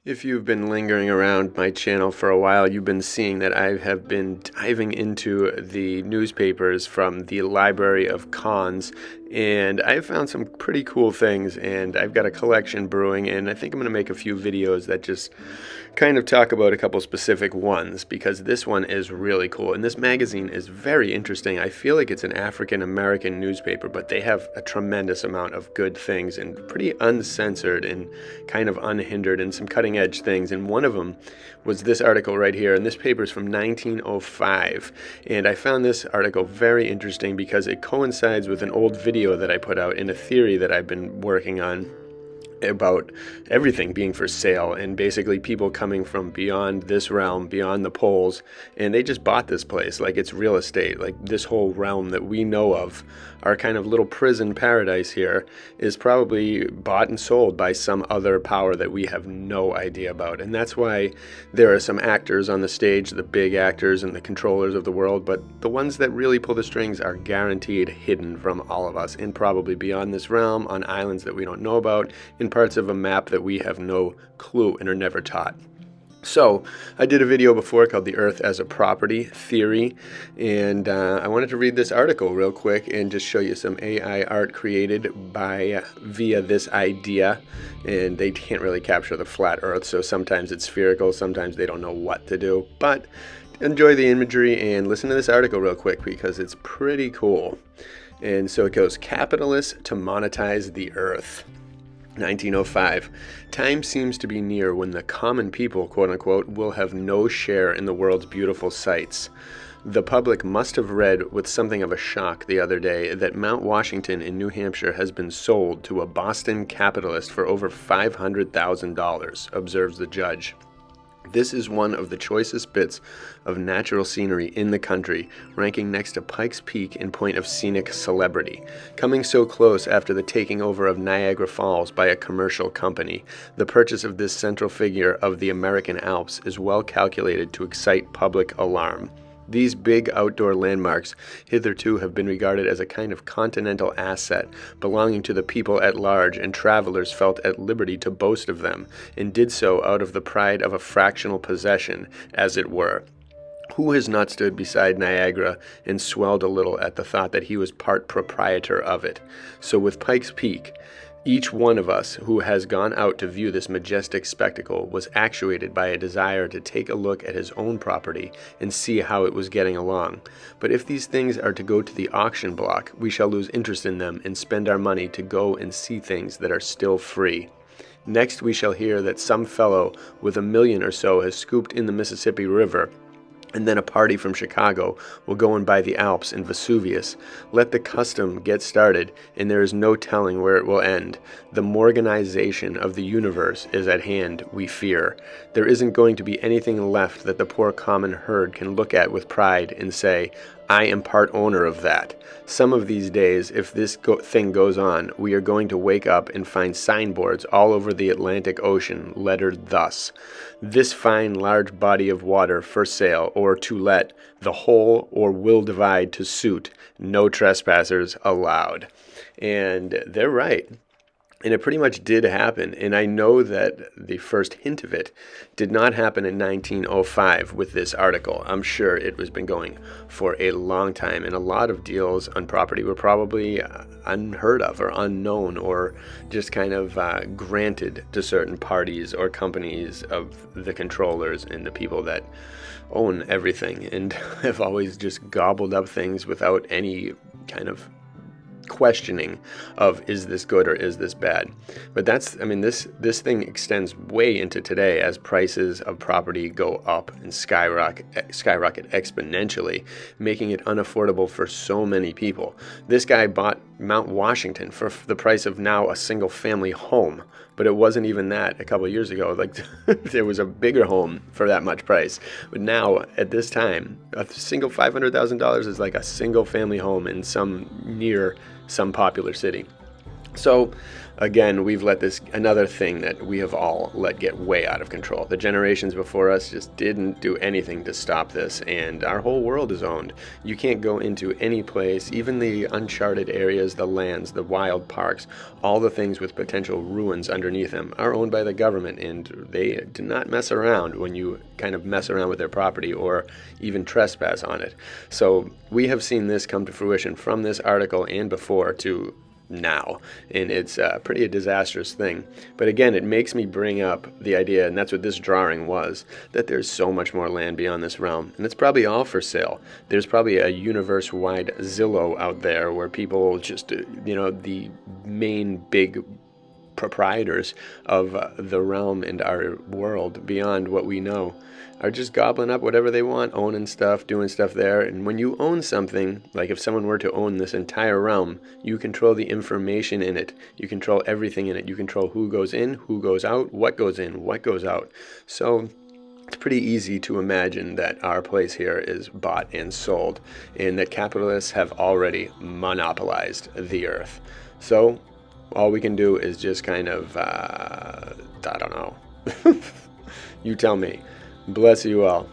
If you've been lingering around my channel for a while, you've been seeing that I have been diving into the newspapers from the Library of Cons, and I've found some pretty cool things, and I've got a collection brewing, and I think I'm going to make a few videos that just kind of talk about a couple specific ones, because this one is really cool, and this magazine is very interesting. I feel like it's an African-American newspaper, but they have a tremendous amount of good things, and pretty uncensored and kind of unhindered, and some cutting edge things, and one of them was this article right here, and this paper is from 1905, and I found this article very interesting because it coincides with an old video that I put out in a theory that I've been working on about everything being for sale, and basically people coming from beyond this realm, beyond the poles, and they just bought this place like it's real estate. Like this whole realm that we know of, our kind of little prison paradise here, is probably bought and sold by some other power that we have no idea about. And that's why there are some actors on the stage, the big actors and the controllers of the world, but the ones that really pull the strings are guaranteed hidden from all of us, and probably beyond this realm, on islands that we don't know about, in parts of a map that we have no clue and are never taught. So I did a video before called the Earth as a Property Theory, and I wanted to read this article real quick and just show you some AI art created via this idea. And they can't really capture the flat Earth, so sometimes it's spherical, sometimes they don't know what to do, but enjoy the imagery and listen to this article real quick because it's pretty cool. And so it goes: capitalists to monetize the Earth. 1905. Time seems to be near when the common people, quote unquote, will have no share in the world's beautiful sights. The public must have read with something of a shock the other day that Mount Washington in New Hampshire has been sold to a Boston capitalist for over $500,000, observes the judge. This is one of the choicest bits of natural scenery in the country, ranking next to Pikes Peak in point of scenic celebrity. Coming so close after the taking over of Niagara Falls by a commercial company, the purchase of this central figure of the American Alps is well calculated to excite public alarm. These big outdoor landmarks hitherto have been regarded as a kind of continental asset belonging to the people at large, and travelers felt at liberty to boast of them, and did so out of the pride of a fractional possession, as it were. Who has not stood beside Niagara and swelled a little at the thought that he was part proprietor of it? So with Pikes Peak, each one of us who has gone out to view this majestic spectacle was actuated by a desire to take a look at his own property and see how it was getting along. But if these things are to go to the auction block, we shall lose interest in them and spend our money to go and see things that are still free. Next we shall hear that some fellow with $1 million or so has scooped in the Mississippi River, and then a party from Chicago will go and buy the Alps and Vesuvius. Let the custom get started, and there is no telling where it will end. The Morganization of the universe is at hand, we fear. There isn't going to be anything left that the poor common herd can look at with pride and say, I am part owner of that. Some of these days, if this thing goes on, we are going to wake up and find signboards all over the Atlantic Ocean lettered thus: this fine large body of water for sale or to let, the whole or will divide to suit, no trespassers allowed. And they're right. And it pretty much did happen, and I know that the first hint of it did not happen in 1905 with this article. I'm sure it was been going for a long time, and a lot of deals on property were probably unheard of or unknown, or just kind of granted to certain parties or companies of the controllers and the people that own everything, and have always just gobbled up things without any kind of questioning of, is this good or is this bad? But that's, I mean, this thing extends way into today as prices of property go up and skyrocket exponentially, making it unaffordable for so many people. This guy bought Mount Washington for the price of now a single family home, but it wasn't even that a couple of years ago. Like there was a bigger home for that much price, but now at this time a single $500,000 is like a single family home in some popular city. So again, we've let this, another thing that we have all let get way out of control. The generations before us just didn't do anything to stop this, and our whole world is owned. You can't go into any place, even the uncharted areas, the lands, the wild parks, all the things with potential ruins underneath them are owned by the government, and they do not mess around when you kind of mess around with their property or even trespass on it. So we have seen this come to fruition from this article and before to now, and it's pretty a disastrous thing. But again, it makes me bring up the idea, and that's what this drawing was, that there's so much more land beyond this realm, and it's probably all for sale. There's probably a universe-wide Zillow out there where people just, the main big proprietors of the realm and our world beyond what we know are just gobbling up whatever they want, owning stuff, doing stuff there. And when you own something, like if someone were to own this entire realm, you control the information in it. You control everything in it. You control who goes in, who goes out, what goes in, what goes out. So it's pretty easy to imagine that our place here is bought and sold, and that capitalists have already monopolized the earth. So all we can do is just kind of, I don't know. You tell me. Bless you all.